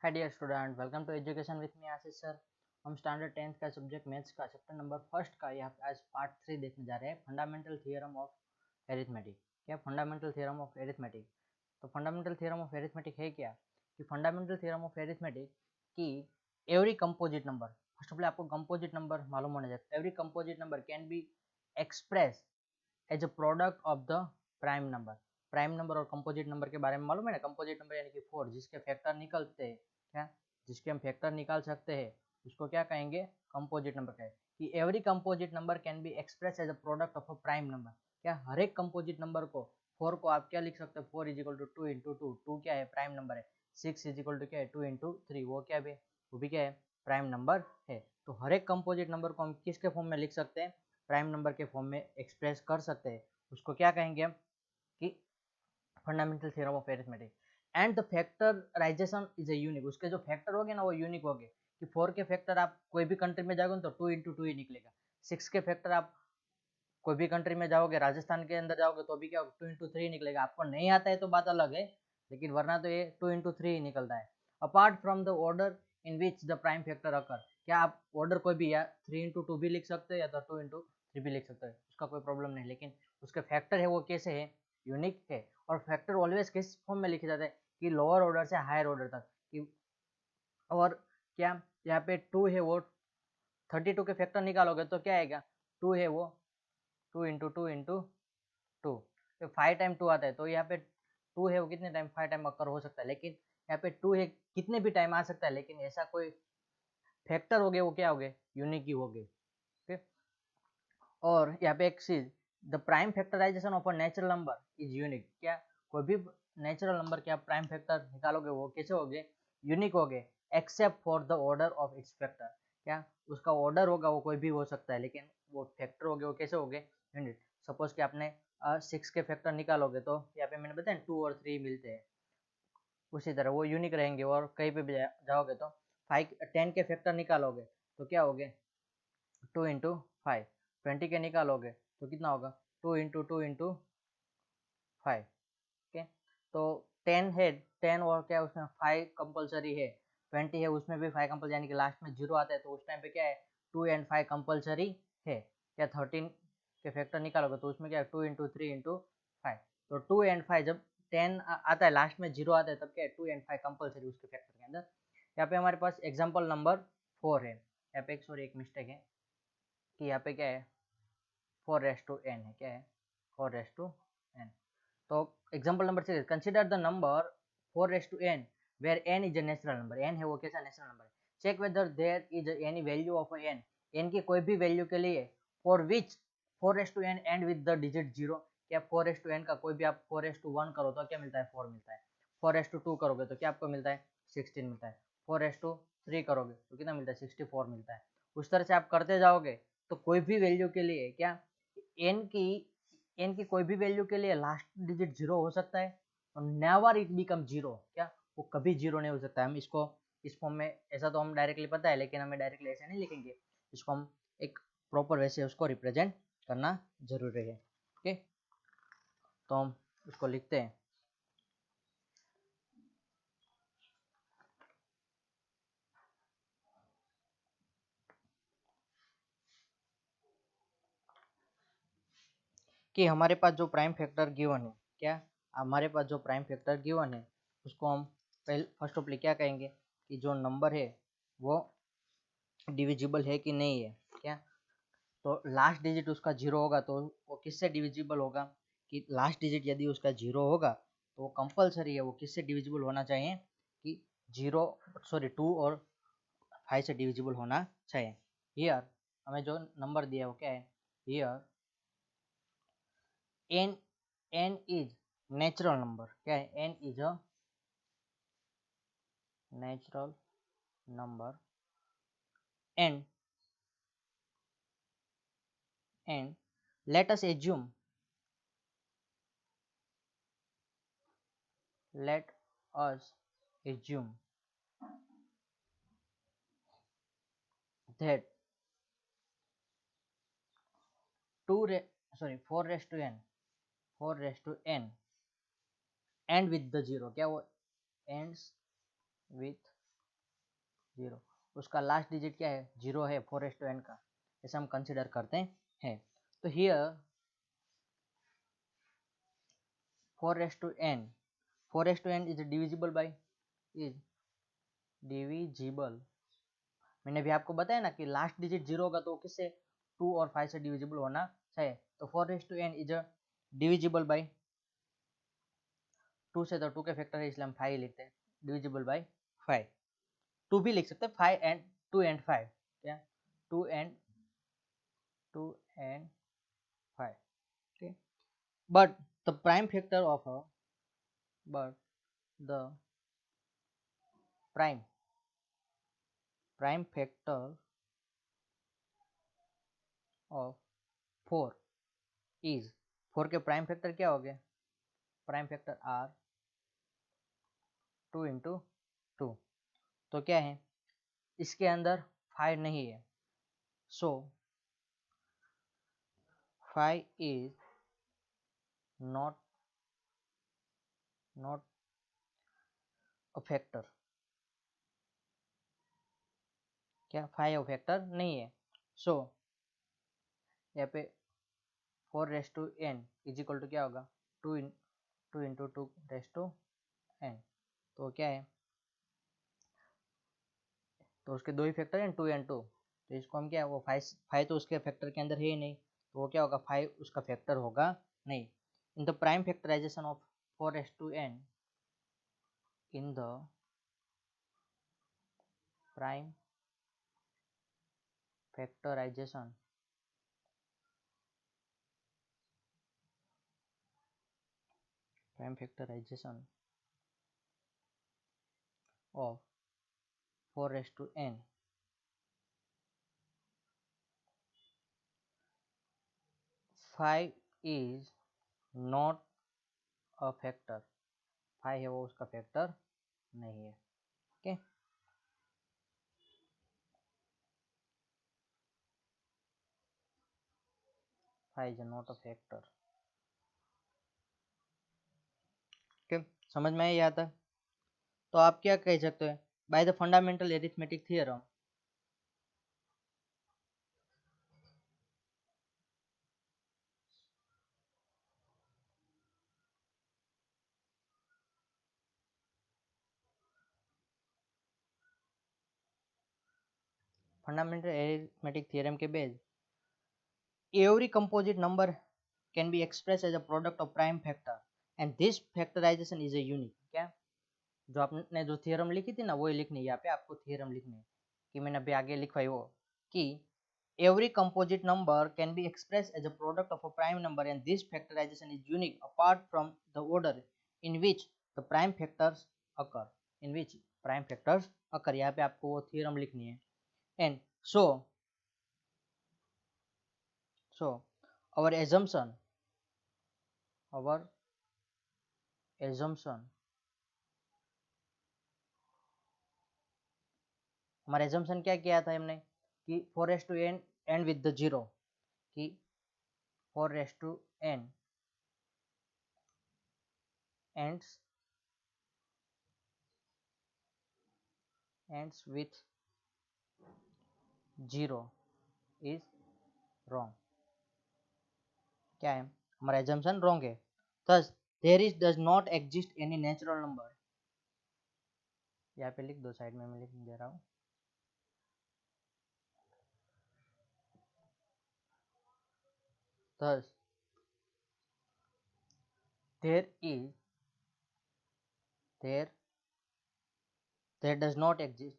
Hi dear student, welcome to education with me Ashish sir. हम standard 10th का subject maths का chapter number first का यहाँ पे आज पार्ट 3 देखने जा रहे हैं, फंडामेंटल थियरम ऑफ एरिथमेटिक। क्या फंडामेंटल थियरम ऑफ एरिथमेटिक? तो फंडामेंटल थियरम ऑफ एरिथमेटिक है क्या कि फंडामेंटल थियरम ऑफ एरिथमेटिक की every composite number, first of all आपको कंपोजिट नंबर मालूम होना चाहिए। Every composite number can be express as a product of the prime number. Prime number और composite number के बारे में मालूम है ना। कंपोजिट नंबर यानी कि 4, जिसके फैक्टर निकलते हैं, क्या जिसके हम फैक्टर निकाल सकते हैं, उसको क्या कहेंगे? कंपोजिट नंबर कहेंगे। कि every composite number can be express as a product of a prime number. क्या हर एक कंपोजिट नंबर को 4 को आप क्या लिख सकते हो? 4 इज इक्वल टू 2 इंटू 2। 2 क्या है? प्राइम नंबर है। 6 इज इक्वल टू क्या है? 2 इंटू 3। वो क्या है? वो भी क्या है? प्राइम नंबर है। तो हर एक कंपोजिट नंबर को हम किसके फॉर्म में लिख सकते हैं? प्राइम नंबर के फॉर्म में एक्सप्रेस कर सकते हैं। उसको क्या कहेंगे हम? कि fundamental theorem of arithmetic. And the factorization is a unique. उसके जो फैक्टर हो गए ना वो यूनिक हो गए। कि 4 के फैक्टर आप कोई भी कंट्री में जाओगे तो 2 इंटू 2 ही निकलेगा। 6 के फैक्टर आप कोई भी कंट्री में जाओगे, राजस्थान के अंदर जाओगे तो भी क्या 2 इंटू 3 निकलेगा। आपको नहीं आता है तो बात अलग है, लेकिन वरना तो ये 2 इंटू 3 ही निकलता है। Apart from the order in which the prime factor occur. क्या आप ऑर्डर कोई भी, या 3 इंटू 2 भी लिख सकते हो या तो 2 इंटू 3 भी लिख सकते हो, उसका कोई प्रॉब्लम नहीं। लेकिन उसके फैक्टर है वो कैसे है? यूनिक है। और फैक्टर ऑलवेज किस फॉर्म में लिखे जाते हैं? कि लोअर ऑर्डर से हायर ऑर्डर तक कि। और क्या यहाँ पे 2 है वो 32 के फैक्टर निकालोगे तो क्या आएगा? 2 है वो 2 इंटू 2 इंटू 2, तो 5 टाइम 2 आता है। तो यहाँ पे 2 है वो कितने टाइम? 5 टाइम अकर हो सकता है। लेकिन यहाँ पे 2 है कितने भी टाइम आ सकता है, लेकिन ऐसा कोई फैक्टर हो गए वो क्या हो गए? यूनिक ही हो गए। ठीक। और यहाँ पे एक चीज, the prime factorization of a natural number is unique. क्या कोई भी नेचुरल नंबर के आप प्राइम फैक्टर निकालोगे वो कैसे हो गए? यूनिक हो गए। Except for the order of its factor. क्या उसका ऑर्डर होगा वो कोई भी हो सकता है, लेकिन वो फैक्टर हो गए वो कैसे हो गए? यूनिक। सपोज कि आपने 6 के फैक्टर निकालोगे तो यहाँ पे मैंने बताया 2 और 3 मिलते हैं, उसी तरह वो यूनिक रहेंगे। और कहीं पे भी जाओगे तो 10 के फैक्टर निकालोगे तो क्या हो गए? 2 इंटू 5। 20 के निकालोगे तो कितना होगा? 2 इंटू 2 इंटू 5। ओके। तो 10 है, 10 और क्या उसमें 5 कंपलसरी है। 20 है उसमें भी 5 कंपलसरी, यानी कि लास्ट में 0 आता है तो उस टाइम पे क्या है? 2 एंड 5 कंपलसरी है। क्या 13 के फैक्टर निकालोगे तो उसमें क्या है? 2 इंटू 3 इंटू 5। तो 2 एंड 5 जब 10 आता है, लास्ट में 0 आता है, तब क्या है? 2 एंड 5 कंपलसरी उसके फैक्टर के अंदर। यहाँ पे हमारे पास एग्जाम्पल नंबर 4 है। यहाँ पे एक मिस्टेक है कि यहाँ पे क्या है? 4 रेस टू n है। क्या है? 4 रेस टू n। तो example number 6, consider the number 4 raise to n where n is a natural number. n है वो कैसा नेचुरल नंबर है? Check whether there is any value of n, n की कोई भी वैल्यू के लिए, for which 4 raise to n and with the digit 0। क्या 4 रेस टू n का कोई भी आप 4 रेस टू 1 करो तो क्या मिलता है? 4 मिलता है। 4 रेस टू 2 करोगे तो क्या आपको मिलता है? 16 मिलता है। 4 रेस टू 3 करोगे तो कितना मिलता है? 64 मिलता है। उस तरह से आप करते जाओगे तो कोई भी वैल्यू के लिए क्या n की n की कोई भी वैल्यू के लिए लास्ट डिजिट 0 हो सकता है, और नेवर इट बिकम 0। क्या वो कभी 0 नहीं हो सकता। हम इसको इस फॉर्म में, ऐसा तो हम डायरेक्टली पता है, लेकिन हमें डायरेक्टली ऐसे नहीं लिखेंगे, इसको हम एक प्रॉपर वे से उसको रिप्रेजेंट करना जरूरी है। ओके, तो हम उसको लिखते हैं कि हमारे पास जो प्राइम फैक्टर गिवन है, क्या हमारे पास जो प्राइम फैक्टर गिवन है उसको हम पहले फर्स्ट ऑफ ऑल क्या कहेंगे? कि जो नंबर है वो डिविजिबल है कि नहीं है। क्या तो लास्ट डिजिट उसका 0 होगा तो वो किससे डिविजिबल होगा? कि लास्ट डिजिट यदि उसका 0 होगा तो वो कंपलसरी है, वो किससे डिविजिबल होना चाहिए? कि 2 और 5 से डिविजिबल होना चाहिए। हियर हमें जो नंबर दिया है वो क्या है? Here n is natural number. क्या है? n is a natural number and and let us assume let us assume that 4 raised to n 4 raised to n and with the 0। क्या वो ends with 0, उसका लास्ट डिजिट क्या है, 0 है 4n का, ऐसा हम कंसिडर करते हैं। तो here 4n, 4n is divisible, मैंने भी आपको बताया ना कि लास्ट डिजिट 0 होगा तो किससे, 2 और 5 से डिविजिबल होना चाहिए। तो 4n इज डिविजिबल बाई 2 से, तो 2 के फैक्टर है इसलिए हम 5 लिखते हैं, डिविजिबल बाई 5। 2 भी लिख सकते हैं, 5 एंड 2 एंड 5, क्या 2 and 5, okay, but the prime factor of a but the prime factor of 4 is, 4 के प्राइम फैक्टर क्या हो गए, प्राइम फैक्टर आर 2 इंटू 2, तो क्या है, इसके अंदर 5 नहीं है, सो 5 इज नॉट अ फैक्टर, क्या 5 अ फैक्टर नहीं है। सो यहाँ पे 4 raise to n is equal to क्या होगा, 2 इंटू 2 रेस टू एन, तो क्या है, तो उसके दो ही फैक्टर हैं 2 एंड 2, तो इसको हम क्या, वो 5 तो उसके फैक्टर के अंदर है ही नहीं, तो वो क्या होगा, 5 उसका फैक्टर होगा नहीं। In the prime factorization of 4n, in the prime factorization of 4n, 5 is not a factor, 5 है वो उसका फैक्टर नहीं है, okay. 5 is not a factor, okay, समझ में आया आता। तो आप क्या कह सकते हैं, by the fundamental arithmetic theorem, fundamental arithmetic theorem के base, every composite number can be expressed as a product of prime factor and this factorization is a unique, क्या, जो आपने जो थ्योरम लिखी थी ना वही लिखनी है, यहाँ पे आपको थ्योरम लिखनी है कि मैंने अभी आगे लिखवाई वो, कि every composite number can be expressed as a product of a prime number and this factorization is unique apart from the order in which the prime factors occur, यहाँ पे आपको वो थ्योरम लिखनी है। एंड so our assumption हमारा assumption क्या किया था हमने कि 4n एंड विद द 0, कि 4n ends with 0 is wrong, क्या है, हमारा एजम्पशन रॉन्ग है। thus there is does not exist any natural number, यहाँ पे लिख दो, साइड में मैं लिख दे रहा हूँ, thus there does not exist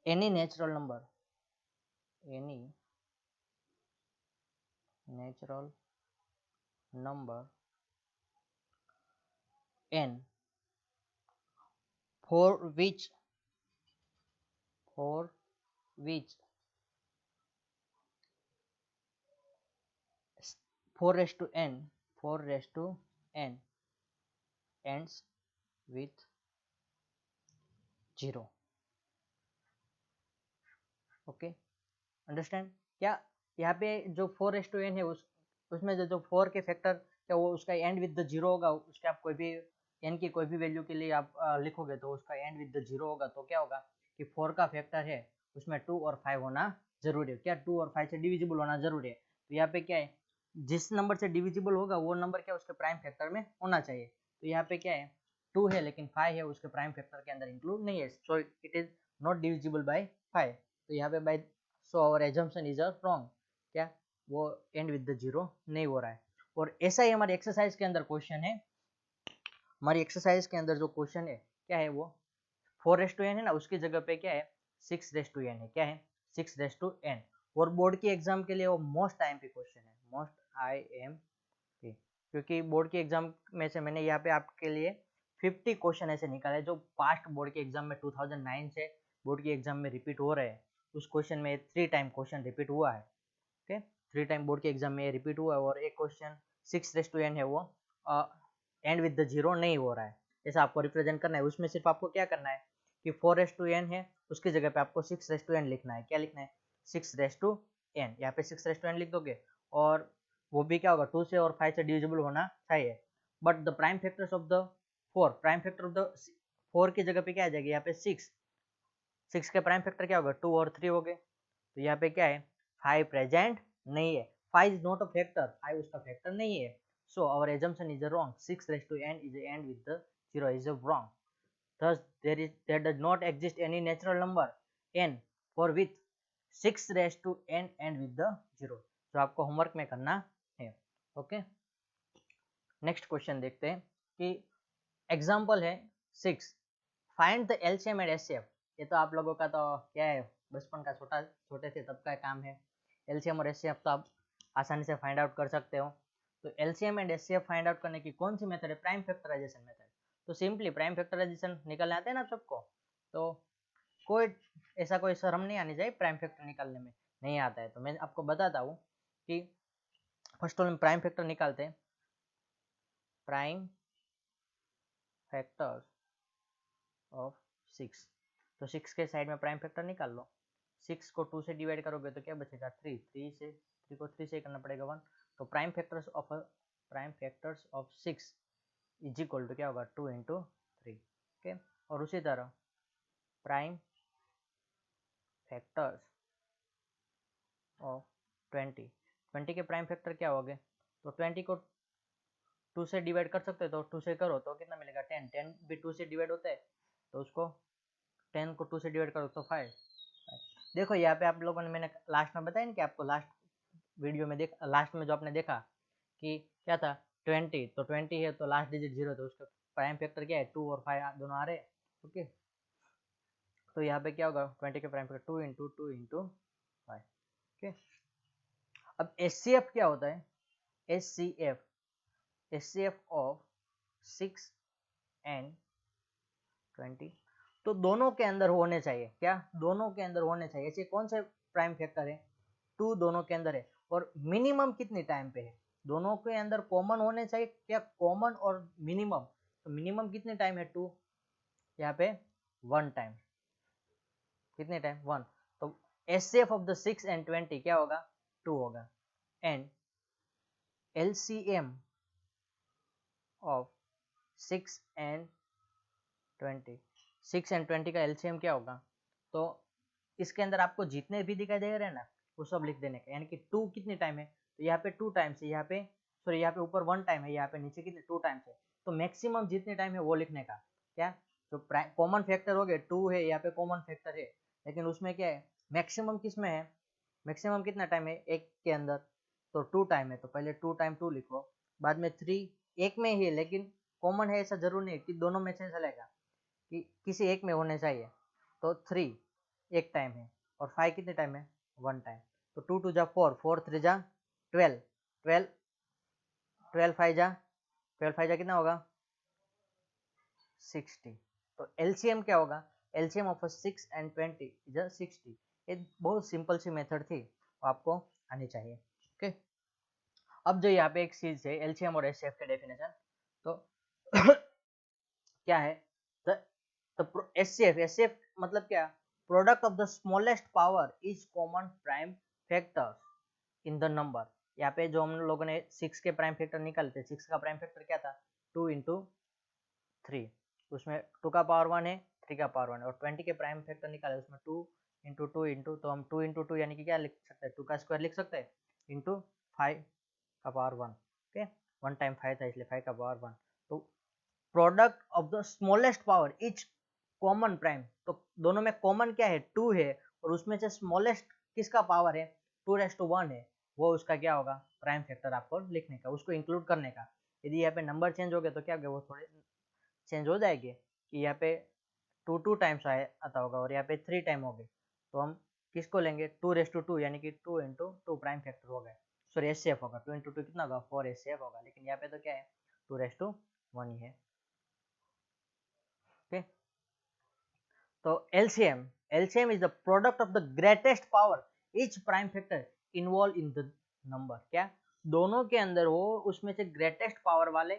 any natural number n for which 4 raised to n ends with 0, okay, understand. क्या यहाँ पे जो 4n है उसमें जो 4 के फैक्टर क्या वो उसका एंड विद द जीरो होगा, उसके आप कोई भी एन की कोई भी वैल्यू के लिए आप लिखोगे तो उसका एंड विद द जीरो होगा, तो क्या होगा कि 4 का फैक्टर है उसमें 2 और 5 होना जरूरी है। क्या 2 और 5 से डिविजिबल होना जरूरी है। तो यहाँ पे क्या है, जिस नंबर से डिविजिबल होगा वो नंबर क्या उसके प्राइम फैक्टर में होना चाहिए। तो यहाँ पे क्या है 2 है लेकिन 5 है उसके प्राइम फैक्टर के अंदर इंक्लूड नहीं है, so it is not divisible by 5। तो यहाँ पे by so our assumption is wrong, क्या वो एंड विद द जीरो नहीं हो रहा है। और ऐसा ही हमारी एक्सरसाइज के अंदर क्वेश्चन है, हमारी एक्सरसाइज के अंदर जो क्वेश्चन है क्या है वो 4:n है ना, उसकी जगह पे क्या है 6:n है। क्या है 6:n। और बोर्ड की एग्जाम के लिए वो मोस्ट आईएमपी क्वेश्चन है, मोस्ट आईएमपी, क्योंकि बोर्ड की एग्जाम में से मैंने यहाँ पे आपके लिए 50 क्वेश्चन ऐसे निकाले जो पास्ट बोर्ड के एग्जाम में 2009 से बोर्ड की एग्जाम में रिपीट हो रहे हैं। उस क्वेश्चन में 3 टाइम क्वेश्चन रिपीट हुआ है। ओके 3 टाइम बोर्ड के एग्जाम में रिपीट हुआ है। और एक क्वेश्चन 6:n है वो एंड विद द जीरो नहीं हो रहा है, ऐसा आपको रिप्रेजेंट करना है। उसमें सिर्फ आपको क्या करना है कि 4:n है उसकी जगह पे आपको 6:n लिखना है। क्या लिखना है 6:n, यहाँ पे 6:n लिख दोगे और वो भी क्या होगा 2 से और 5 से डिविजिबल होना चाहिए। But the prime factors of the 4, prime factor of the 4 की जगह पे क्या आ जाएगी यहाँ पे 6 के प्राइम फैक्टर क्या होगा 2 और 3 हो गए। तो यहाँ पे क्या है 5 प्रेजेंट नहीं है, 5 इज नॉट अ फैक्टर, 5 उसका फैक्टर नहीं है। So our assumption is wrong. 6:n is the end with the 0 is wrong. Thus there does not exist any natural number n for which 6:n end with the 0. तो आपको homework में करना है। Okay next question देखते हैं कि example है 6 find the LCM and HCF. ये तो आप लोगों का तो क्या है बचपन का छोटे थे तब का काम है। एलसीएम और एचसीएफ तो आप आसानी से फाइंड आउट कर सकते हो। तो LCM and HCF find out करने की कौन सी मेथड है, प्राइम फैक्टराइजेशन मेथड। तो सिंपली प्राइम फैक्टराइजेशन निकालने आते हैं ना सबको, तो कोई ऐसा कोई शर्म नहीं आनी चाहिए प्राइम फैक्टर निकालने में, नहीं आता है तो मैं आपको बताता हूँ कि first of all prime factor निकालते हैं। प्राइम फैक्टर्स ऑफ 6, तो 6 के साइड में प्राइम फैक्टर निकाल लो। 6 को 2 से डिवाइड करोगे तो क्या बचेगा 3, 3 को 3 से करना पड़ेगा 1। तो prime factors of 6 is equal to क्या होगा 2 इंटू 3। ओके और उसी तरह प्राइम फैक्टर्स ऑफ 20 के प्राइम फैक्टर क्या हो गए, तो 20 को 2 से डिवाइड कर सकते हो तो 2 से करो तो कितना मिलेगा 10, 10 भी 2 से डिवाइड होता है तो उसको 10 को 2 से डिवाइड करो तो 5। देखो यहाँ पे आप लोगों ने मैंने लास्ट में बताया ना कि आपको लास्ट वीडियो में लास्ट में जो आपने देखा कि क्या था 20, तो 20 है तो लास्ट डिजिट 0 तो उसका प्राइम फैक्टर क्या है 2 और 5 दोनों आ रहे हैं। ओके तो यहाँ पे क्या होगा 20 के prime factor 2 into 2 into 5। Okay अब एचसीएफ क्या होता है, एचसीएफ ऑफ 6 एंड 20, तो दोनों के अंदर होने चाहिए। क्या दोनों के अंदर होने चाहिए, ऐसे कौन से प्राइम फैक्टर है 2 दोनों के अंदर है और मिनिमम कितने टाइम पे है, दोनों के अंदर कॉमन होने चाहिए। क्या कॉमन और मिनिमम, तो मिनिमम कितने टाइम है 2, यहाँ पे 1 टाइम, कितने टाइम 1। तो एचसीएफ ऑफ द 6 एंड 20 क्या होगा 2 होगा। And LCM of 6 and 20, 6 and 20 का एलसीएम क्या होगा, तो इसके अंदर आपको जितने भी दिखाई दे रहे हैं ना वो सब लिख देने का। यानी कि 2 कितने टाइम है, तो यहाँ पे 2 टाइम्स है, यहाँ पे सॉरी यहाँ पे ऊपर 1 टाइम है, यहाँ पे नीचे कितने 2 टाइम्स है, तो मैक्सिमम जितने टाइम है वो लिखने का। क्या जो कॉमन फैक्टर हो गए 2 है, यहाँ पे कॉमन फैक्टर है लेकिन उसमें क्या है मैक्सिमम किस में है, मैक्सिमम कितना टाइम है एक के अंदर, तो 2 टाइम है तो पहले 2 टाइम 2 लिखो, बाद में 3 एक में ही है लेकिन कॉमन है ऐसा जरूर नहीं कि दोनों में से चलेगा कि किसी एक में होने चाहिए। तो 3 एक टाइम है और 5 कितने टाइम है 1 टाइम, तो 2 2 जा 4, 4 3 जा 12, 12 12 5 जा 12 5 जा कितना होगा 60। तो एलसीएम क्या होगा, एलसीएम ऑफ 6 एंड 20 इज 60। ये बहुत सिंपल सी मेथड थी, आपको आनी चाहिए। ओके अब जो यहाँ पे एक चीज है एलसीएम और एचसीएफ के डेफिनेशन, तो क्या है तो एचसीएफ मतलब क्या, product of the smallest power is common prime factors in the number. यहाँ पे जो हम लोगों ने 6 के प्राइम फैक्टर निकाले थे, 6 का प्राइम फैक्टर क्या था 2 इंटू 3, उसमें 2 का पावर 1 है, 3 का पावर 1 है, और 20 के प्राइम फैक्टर निकाले उसमें 2 इंटू 2 इंटू, तो हम 2 इंटू 2 यानी कि क्या लिख सकते हैं 2 का स्क्वायर लिख सकते हैं इंटू 5 का पावर 1। ओके, 1 टाइम 5 था इसलिए 5 का पावर 1। तो product of the smallest power etch common prime, तो दोनों में कॉमन क्या है 2 है, और उसमें से स्मॉलेस्ट किसका पावर है 2:1 है, वो उसका क्या होगा प्राइम फैक्टर आपको लिखने का, उसको इंक्लूड करने का। यदि यहाँ पे नंबर चेंज हो गए तो क्या हो गया, वो थोड़े चेंज हो जाएंगे कि यहाँ पे 2 टाइम्स आता होगा और यहाँ पे 3 टाइम हो गए, तो हम किसको लेंगे 2:2 यानी कि 2 इंटू 2 प्राइम फैक्टर हो गए, सॉरी एचसीएफ होगा 2 इंटू 2 कितना होगा 4 एचसीएफ होगा, लेकिन यहाँ पे तो क्या है 2:1 ही है। ओके, तो LCM is the product of the greatest power etch prime factor involve in the number, क्या दोनों के अंदर हो उसमें से ग्रेटेस्ट पावर वाले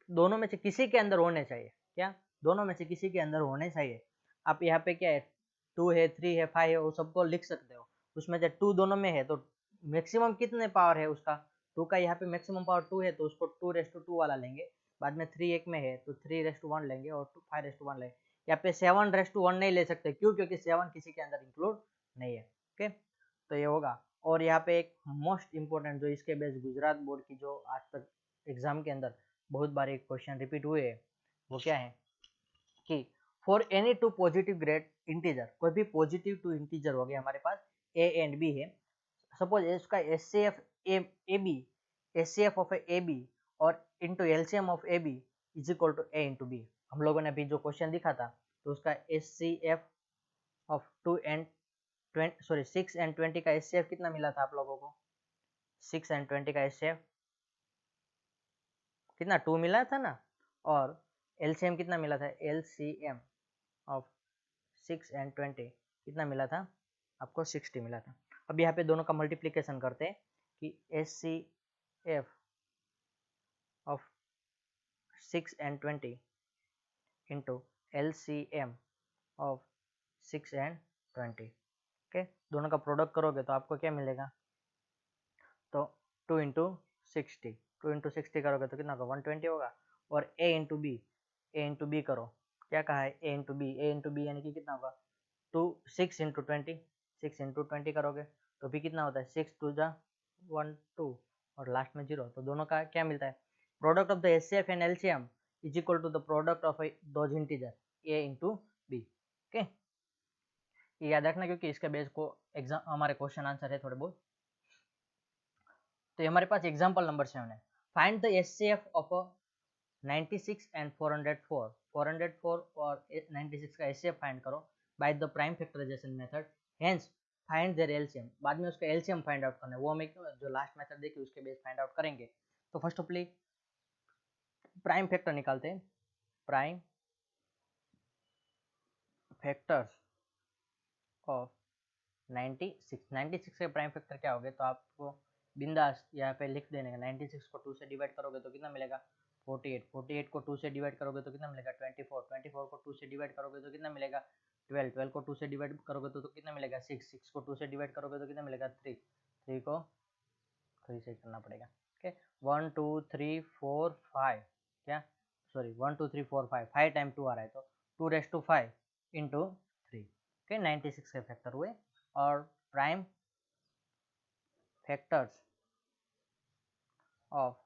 दोनों में से किसी के अंदर होने चाहिए, क्या दोनों में से किसी के अंदर होने चाहिए। आप यहाँ पे क्या है 2 है 3 है 5 है वो सबको लिख सकते हो, उसमें से 2 दोनों में है तो मैक्सिमम कितने पावर है उसका 2 का, यहाँ पे मैक्सिमम पावर 2 है तो उसको 2:2 वाला लेंगे, बाद में 3 एक में है तो 3:1 लेंगे और 5:1 लेंगे। यहाँ पे 7:1 नहीं ले सकते, क्यों, क्योंकि 7 किसी के अंदर इंक्लूड नहीं है। ओके, तो ये होगा। और यहाँ पे एक मोस्ट इंपॉर्टेंट जो इसके बेस गुजरात बोर्ड की जो आज तक एग्जाम के अंदर बहुत बार एक क्वेश्चन रिपीट हुए हैं, वो क्या है कि for any two positive grade integer, कोई भी पॉजिटिव टू इंटीजर हो गया हमारे पास ए एंड बी है, सपोज इसका HCF A B, HCF of A B और into LCM of A B is equal to A into B. हम लोगों ने अभी जो क्वेश्चन दिखा था तो उसका एचसीएफ ऑफ 6 एंड 20 का एचसीएफ कितना मिला था आप लोगों को, 6 एंड 20 का एचसीएफ कितना 2 मिला था ना, और एलसीएम कितना मिला था, एलसीएम ऑफ 6 एंड 20 कितना मिला था आपको 60 मिला था। अब यहाँ पे दोनों का मल्टीप्लीकेशन करते हैं कि HCF of 6 and 20 into LCM of 6 and 20। Okay, दोनों का प्रोडक्ट करोगे तो आपको क्या मिलेगा, तो 2 इंटू 60, 2 इंटू 60 करोगे तो कितना होगा 120 होगा, और ए इंटू बी करो, क्या कहा है ए इंटू बी यानी कि कितना होगा 6 इंटू 20, 6 इंटू 20 करोगे तो भी कितना होता है 6 2 जा 1 2 और लास्ट में 0, तो दोनों का क्या मिलता है product of the HCF and LCM is equal to the product of those integer A into B. Okay, ये याद रखना क्योंकि इसके बेस को एग्जाम हमारे क्वेश्चन आंसर है थोड़े बहुत। तो ये हमारे पास एग्जाम्पल नंबर 7 है, find the HCF of 96 and 404, 404 और 96 का एचसीएफ फाइंड करो by the prime factorization method, hence find their LCM, बाद में उसका एलसीएम फाइंड आउट करना है, वो हम एक जो लास्ट मेथड देखी उसके बेस फाइंड आउट करेंगे। तो first of all prime factor निकालते हैं, प्राइम फैक्टर्स ऑफ 96 के प्राइम फैक्टर क्या हो गए, तो आपको बिंदास यहाँ पे लिख देने का, 96 को 2 से डिवाइड करोगे तो कितना मिलेगा 48, 48 को 2 से डिवाइड करोगे तो कितना मिलेगा 24, 24 को 2 से डिवाइड करोगे तो कितना मिलेगा 12, 12 को 2 से डिवाइड करोगे तो कितना मिलेगा 6, 6 को 2 से डिवाइड करोगे तो कितना मिलेगा 3, 3 को 3 से करना पड़ेगा। ओके, 1 2 3 4 5, क्या सॉरी 1 2 3 4 5, 5 टाइम 2 आ रहा है तो 2:5 इंटू 3। ओके, 96 के फैक्टर हुए, और प्राइम फैक्टर्स ऑफ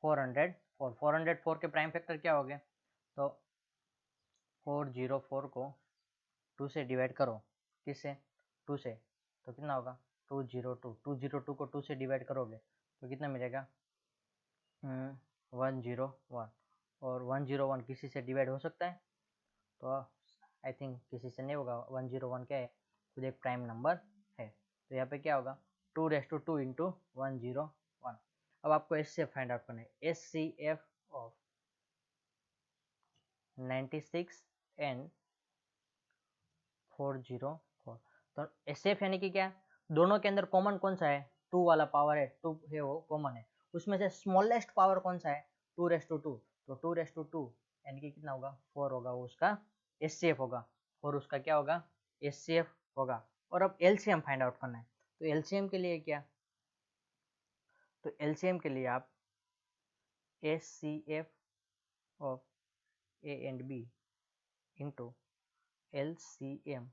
404 के प्राइम फैक्टर क्या हो गए, तो 404 को 2 से डिवाइड करो, किससे 2 से, तो कितना होगा 202, 202 को 2 से डिवाइड करोगे तो कितना मिलेगा 101, और 101 किसी से डिवाइड हो सकता है, तो आई थिंक किसी से नहीं होगा, 101 क्या है खुद एक प्राइम नंबर है, तो यहाँ पे क्या होगा 2:2 इंटू 101। अब आपको एचसीएफ फाइंड आउट करना है, एचसीएफ ऑफ 96 एंड 404, तो एचसीएफ यानी कि क्या दोनों के अंदर कॉमन कौन सा है 2 वाला पावर है, 2 है वो कॉमन है, उसमें से स्मॉलेस्ट पावर कौन सा है 2:2, तो 2:2 यानी कि कितना होगा 4 होगा, वो उसका एचसीएफ होगा, और उसका क्या होगा एचसीएफ होगा। और अब एलसीएम फाइंड आउट करना है, तो एलसीएम के लिए क्या तो एलसीएम के लिए आप HCF of A and B into LCM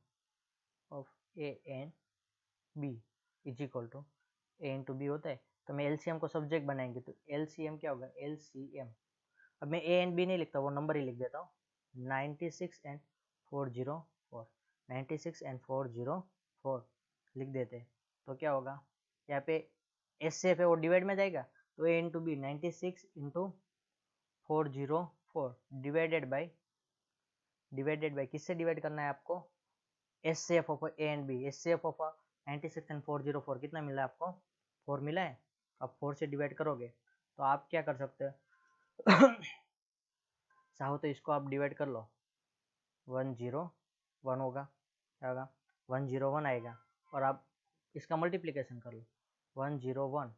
of A and B is equal to A into B होता है। तो मैं LCM को सब्जेक्ट बनाएंगे तो LCM क्या होगा, LCM। अब मैं A एंड B नहीं लिखता, वो नंबर ही लिख देता हूँ, 96 एंड 404, 96 एंड 404 लिख देते हैं। तो क्या होगा, यहाँ पे HCF है वो डिवाइड में जाएगा, तो A into B 96 into 404 divided by किससे डिवाइड करना है आपको, HCF of A and B। HCF of 96 and 404 कितना मिला है आपको, 4 मिला है। अब 4 से डिवाइड करोगे तो आप क्या कर सकते हो चाहो तो इसको आप डिवाइड कर लो, 101 होगा, क्या होगा 101 आएगा। और आप इसका मल्टीप्लिकेशन कर लो, 101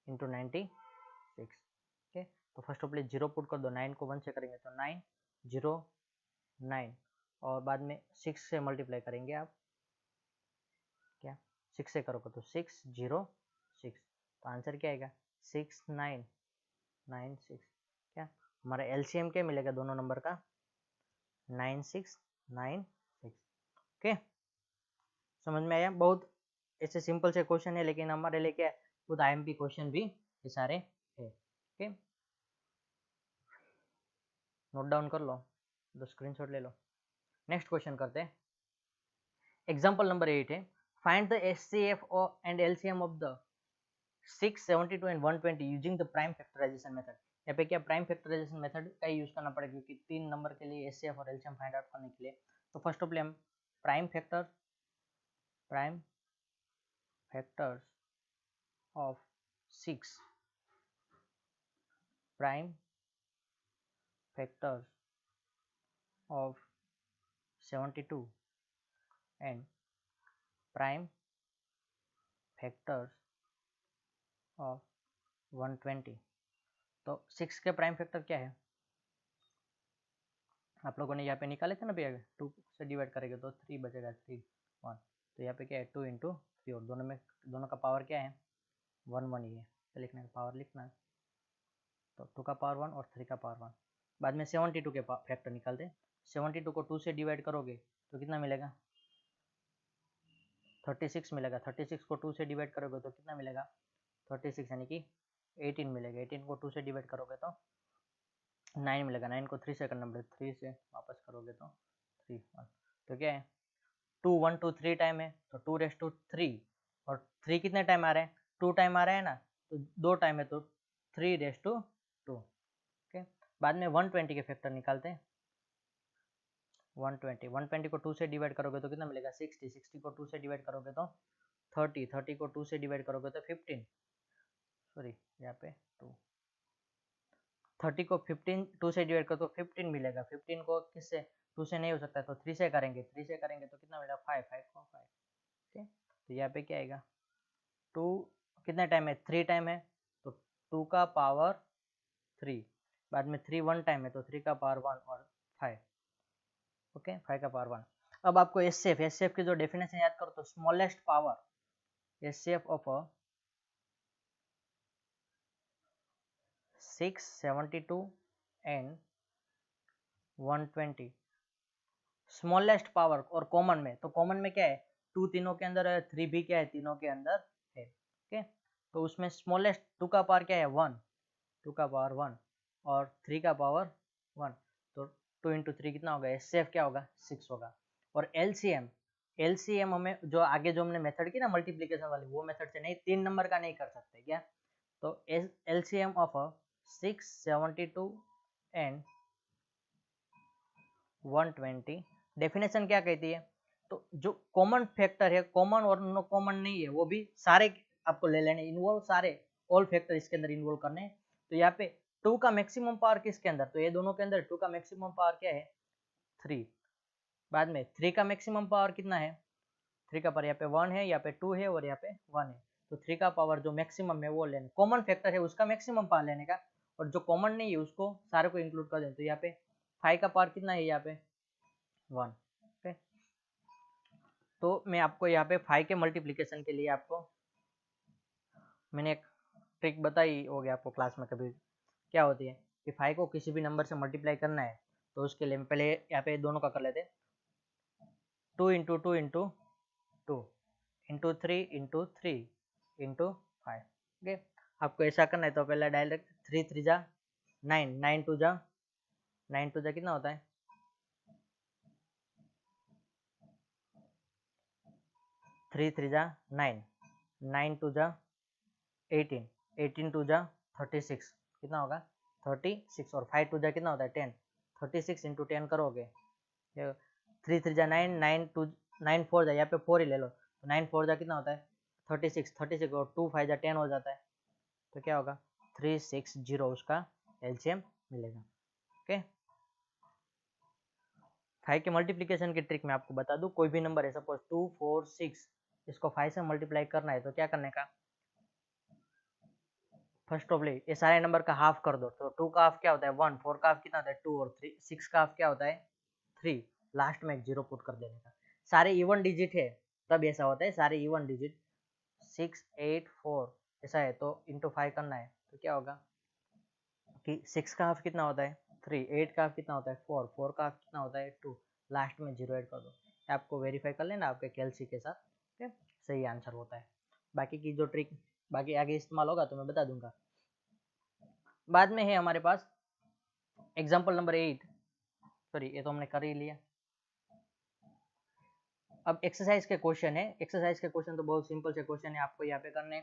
इंटू 96, ओके। तो फर्स्ट ऑफ ऑल 0 पुट कर दो, 9 को 1 से करेंगे तो 909, और बाद में 6 से मल्टीप्लाई करेंगे आप, क्या 6 से करोगे तो 606, तो आंसर क्या आएगा 6996। क्या हमारा एलसीएम क्या मिलेगा दोनों नंबर का, 9696। ओके, समझ में आया। बहुत ऐसे सिंपल से क्वेश्चन है, लेकिन हमारे लिए क्या खुद आईएमपी क्वेश्चन भी ये सारे है। ओके, नोट डाउन कर लो, दो स्क्रीनशॉट ले लो। नेक्स्ट क्वेश्चन करते हैं। एग्जांपल नंबर 8 है, find the HCF and LCM of the 672 and 120 using the prime factorization method. यहाँ पे क्या प्राइम फैक्टराइजेशन मेथड का यूज करना पड़ेगा, क्योंकि 3 नंबर के लिए एचसीएफ और एलसीएम फाइंड आउट करने के लिए। तो फर्स्ट ऑफ ऑल हम prime factors of 6, prime factors of 72 and prime factors of 120। तो 6 के प्राइम फैक्टर क्या है, आप लोगों ने यहाँ पे निकाले थे ना भैया, 2 से डिवाइड करेंगे तो 3 बचेगा, 3 1। तो यहाँ पे क्या है 2 इंटू 3, और दोनों का पावर क्या है 1 1 ही है, तो लिखने का पावर लिखना है। तो 2 का पावर 1 और 3 का पावर 1। बाद में 72 के फैक्टर निकालते हैं। 72 को 2 से डिवाइड करोगे तो कितना मिलेगा 36 मिलेगा। 36 को 2 से डिवाइड करोगे तो कितना मिलेगा 36 यानी कि 18 मिलेगा। 18 को 2 से डिवाइड करोगे तो 9 मिलेगा। 9 को 3 से करना पड़ेगा, 3 से वापस करोगे तो 3 1। तो क्या है 2 1 2 3 टाइम है, तो 2⁻3, और 3 कितने टाइम आ रहे हैं 2 टाइम आ रहा है ना, तो 2 टाइम है तो 3⁻2। ओके, बाद में 120 के फैक्टर निकालते हैं। 120 को 2 से डिवाइड करोगे तो कितना मिलेगा 60। 60 को 2 से डिवाइड करोगे तो 30। 30 को 2 से डिवाइड करोगे तो 15, सॉरी यहाँ पे 2। 30 को 15 2 से डिवाइड करो तो 15 मिलेगा। 15 को किससे 2 से नहीं हो सकता, तो 3 से करेंगे। 3 से करेंगे तो कितना मिलेगा 5 5 को 5। ठीक है, तो यहाँ पे क्या आएगा 2 कितना टाइम है 3 टाइम है, तो 2 का पावर 3, बाद में 3 1 टाइम है तो 3 का पावर 1 और 5। ओके, 5 का पावर 1। अब आपको एचसीएफ की जो डेफिनेशन याद करो तो smallest power HCF of 672 and 120, smallest power और कॉमन में, तो कॉमन में क्या है 2 तीनों के अंदर है, 3 भी क्या है तीनों के अंदर है। ओके, तो उसमें स्मॉलेस्ट 2 का पावर क्या है 1, 2 का पावर 1 और 3 का पावर 1, तो 2 इंटू 3 कितना होगा एचसीएफ क्या होगा 6 होगा। और एलसीएम हमें जो आगे जो हमने मेथड की ना मल्टीप्लिकेशन वाली, वो मेथड से नहीं, 3 नंबर का नहीं कर सकते क्या। तो एलसीएम ऑफ 672 एंड 120 डेफिनेशन क्या कहती है, तो जो कॉमन फैक्टर है, कॉमन और नो कॉमन नहीं है, वो भी सारे आपको ले लेने, इन्वॉल्व सारे ऑल फैक्टर इसके अंदर इन्वॉल्व करने। तो यहाँ पे 2 का मैक्सिमम पावर किसके अंदर, तो ये दोनों के अंदर 2 का मैक्सिमम पावर क्या है 3। बाद में 3 का मैक्सिमम पावर कितना है, 3 का पावर यहाँ पे 1 है, यहाँ पे 2 है और यहाँ पे 1 है। तो 3 का पावर जो मैक्सिमम है वो लेने, कॉमन फैक्टर है उसका मैक्सिमम पावर लेने का, और जो कॉमन नहीं है उसको सारे को इंक्लूड कर दें। तो यहाँ पे 5 का पावर कितना है यहाँ पे 1। ओके, तो मैं आपको यहाँ पे 5 के मल्टीप्लिकेशन के लिए आपको मैंने एक ट्रिक बताई होगी आपको क्लास में कभी, क्या होती है कि 5 को किसी भी नंबर से मल्टीप्लाई करना है तो उसके लिए हम पहले यहाँ पे दोनों का कर लेते हैं, 2 into two into two into three into three into five. Okay, आपको ऐसा करना है तो पहले डायरेक्ट 3 3 जा 9, 9 2 जा 9 2 जा कितना होता है 3 3 जा 9, 9 2 जा 18, 18 2 जा 36, कितना होगा 36, और 5 2 जा कितना होता है 10, 36 इंटू 10 करोगे, 3 3 जा 9, 9 2 9 4 जा, यहाँ पे 4 ही ले लो, तो 9 4 जा कितना होता है 36, 36 और 2 5 जा 10 हो जाता है, तो क्या होगा 360 उसका एलसीएम मिलेगा। ओके, 5 के मल्टीप्लिकेशन की ट्रिक मैं आपको बता दूं, कोई भी नंबर है सपोज 2 4 6, इसको 5 से मल्टीप्लाई करना है तो क्या करने का, फर्स्ट ऑफ ये सारे नंबर का हाफ कर दो, तो 2 का हाफ क्या होता है 1, 4 का हाफ कितना होता है 2, और 3 6 का हाफ क्या होता है 3, लास्ट में एक जीरो पुट कर देने का। सारे इवन डिजिट है तब ऐसा होता है, सारे इवन डिजिट 6 8 4 ऐसा है तो इंटू 5 करना है, तो क्या होगा कि 6 का हाफ कितना होता है 3, 8 का हाफ कितना होता है 4, 4 का हाफ कितना होता है 2, लास्ट में जीरो ऐड कर दो। आपको वेरीफाई कर लेना आपके कैलसी के साथ, ठीक है, सही आंसर होता है। बाकी की जो ट्रिक बाकी आगे इस्तेमाल होगा तो मैं बता दूंगा। बाद में है हमारे पास एग्जाम्पल नंबर 8, सॉरी ये तो हमने कर ही लिया। अब एक्सरसाइज के क्वेश्चन है, एक्सरसाइज के क्वेश्चन तो बहुत सिंपल से क्वेश्चन है, आपको यहाँ पे करने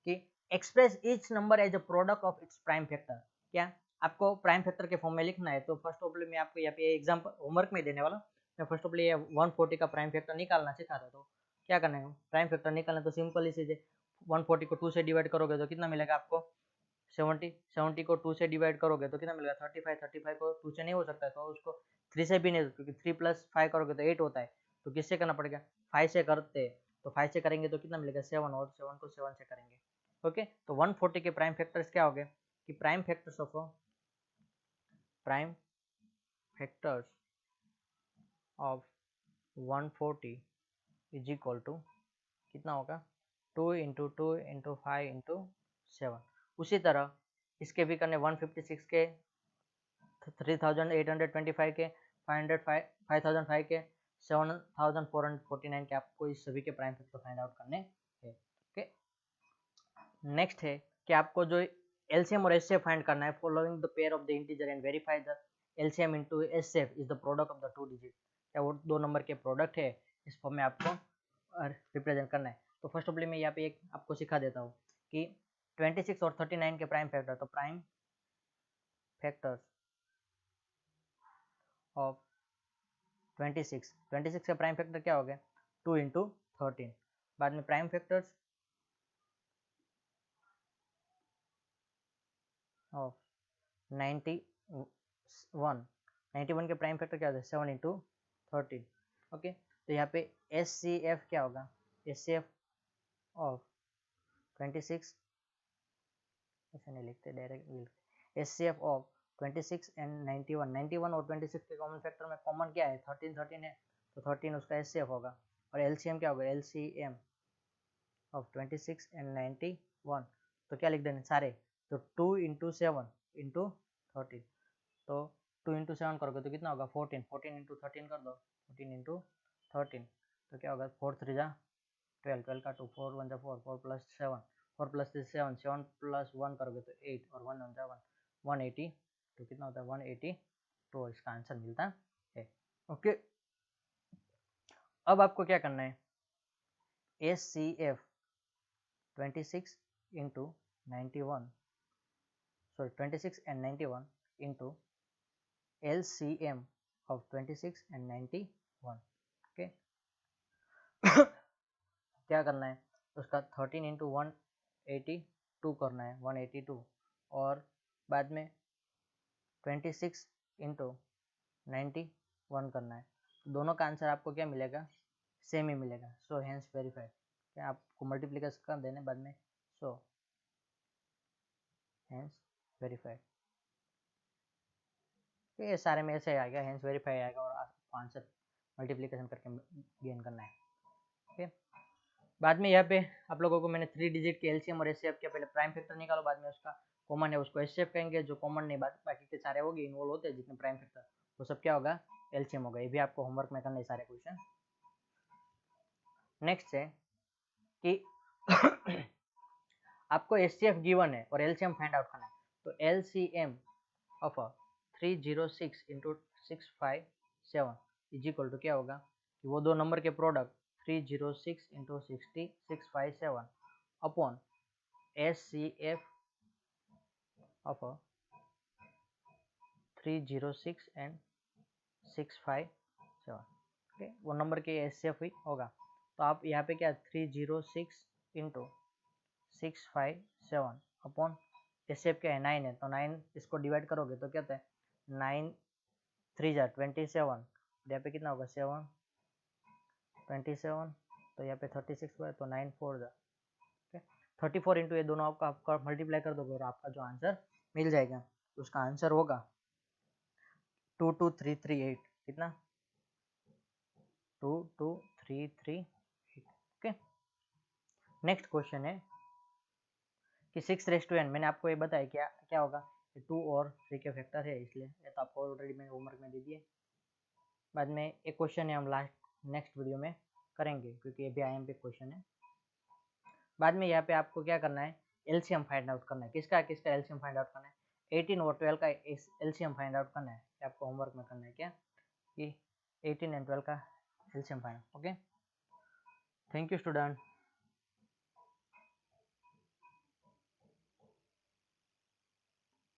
कि express each number as a product of its prime factor. क्या आपको प्राइम फैक्टर के फॉर्म में लिखना है, तो फर्स्ट ऑफ ऑल मैं आपको यहाँ पे एग्जाम्पल होमवर्क में देने वाला, मैं फर्स्ट ऑफ ऑल ये 140 का प्राइम फैक्टर निकालना सिखाता, तो क्या करना है प्राइम फैक्टर निकालना, तो सिंपल ही चीज है, 140 को 2 से डिवाइड करोगे तो कितना मिलेगा आपको 70, 70 को 2 से डिवाइड करोगे तो कितना मिलेगा 35, 35 को 2 से नहीं हो सकता है तो उसको 3 से भी नहीं, क्योंकि 3 प्लस 5 करोगे तो 8 होता है, तो किससे करना पड़ेगा 5 से करते हैं, तो 5 से करेंगे तो कितना मिलेगा 7, और 7 को 7 से करेंगे। ओके, तो 140 के प्राइम फैक्टर्स क्या हो गए कि prime factors of 140 is equal to कितना होगा 2 इंटू टू इंटू 5 इंटू 7। उसी तरह इसके भी करने 156 के, 3825 के, 5005 के, 7449 के, आपको इस सभी के प्राइम फैक्टर फाइंड आउट करने हैं। ओके, नेक्स्ट है कि आपको जो एलसीएम और एचसीएफ फाइंड करना है, following the pair of the integer and verify the LCM into HCF is the product of the two digit. क्या वो दो नंबर के प्रोडक्ट है, इस फॉर्म में आपको रिप्रेजेंट करना है। तो फर्स्ट ऑफ ऑल मैं यहाँ पे एक आपको सिखा देता हूँ कि 26 और 39 के प्राइम फैक्टर, तो प्राइम फैक्टर्स ऑफ 26 का प्राइम फैक्टर क्या हो गया 2 इंटू 13। बाद में प्राइम फैक्टर्स ऑफ 91 के प्राइम फैक्टर क्या होता है 7 इंटू 13। ओके, तो यहाँ पे एस सी एफ क्या होगा, एस सी एफ ऑफ 26, ऐसे नहीं लिखते डायरेक्ट लिखते, S C F of 26 and 91 और 26 के कॉमन फैक्टर में कॉमन क्या है 13 13 है, तो 13 उसका एस सी एफ होगा। और एलसीएम क्या होगा एलसीएम ऑफ 26 एंड 91, तो क्या लिख देंगे सारे, तो 2 इंटू 7 इंटू 13, तो 2 इंटू 7 करोगे तो कितना होगा 14, 14 इंटू 13 कर दो, 14 इंटू 13, तो क्या होगा 4 3 जा 12, 12 का 2, 4 1 जा 4, 4 प्लस 7, 4 प्लस 7, 7 प्लस 1 करोगे तो 8, और 1 1 जा 1, 180, तो कितना होता है 180, तो इसका आंसर मिलता है। ओके, अब आपको क्या करना है S C F 26 into 91, sorry 26 and 91 into LCM of 26 and 91। Okay, क्या करना है उसका 13 इंटू 182 करना है 182, और बाद में 26 इंटू 91 करना है, दोनों का आंसर आपको क्या मिलेगा सेम ही मिलेगा, सो हेंस वेरीफाइड। क्या आपको मल्टीप्लिकेशन कर देने बाद में, सो हेंस वेरीफाइड, ये सारे में ऐसे आ गया हेंस वेरीफाई आएगा और आपको आंसर मल्टीप्लिकेशन करके गेन करना है। ओके, बाद में यहाँ पे आप लोगों को मैंने 3 डिजिट के एलसीएम और एचसीएफ के पहले प्राइम फैक्टर निकालो, बाद में उसका कॉमन है उसको एचसीएफ कहेंगे, जो कॉमन नहीं बाकी के सारे होंगे इन्वॉल्व होते हैं जितने प्राइम फैक्टर, वो सब क्या होगा, एलसीएम होगा। ये भी आपको होमवर्क में करना है सारे क्वेश्चन। नेक्स्ट है कि आपको एचसीएफ गिवन है और एलसीएम फाइंड आउट करना है, तो LCM of 306 into 657 is equal to क्या होगा कि वो दो नंबर के product 306 into 657 upon HCF of 306 and 657, okay, वो नंबर के एचसीएफ ही होगा। तो आप यहाँ पे क्या 306 इंटू 657 अपॉन एचसीएफ क्या है 9 है, तो 9 इसको डिवाइड करोगे तो क्या होता है 9 3 जा 27, यहाँ पे कितना होगा 7 27, तो यहाँ पे 36 हुआ है, तो 9 4 जा 34 इंटू ये दोनों आपका मल्टीप्लाई कर दोगे और आपका जो आंसर मिल जाएगा, तो उसका आंसर होगा 22338, कितना 22338, ओके। नेक्स्ट क्वेश्चन है कि 6n, मैंने आपको ये बताया क्या क्या होगा, 2 और 3 के फैक्टर है, इसलिए ये तो आपको ऑलरेडी मैंने होमवर्क में दे दिए। बाद में एक क्वेश्चन है हम नेक्स्ट वीडियो में करेंगे क्योंकि ये भी IMP क्वेश्चन है। बाद में यहाँ पे आपको क्या करना है, एलसीएम फाइंड आउट करना है, किसका किसका एलसीएम फाइंड आउट करना है, 18 और 12 का एलसीएम फाइंड आउट करना है, आपको होमवर्क में करना है क्या कि 18 एंड 12 का LCM find out, okay. Thank you student.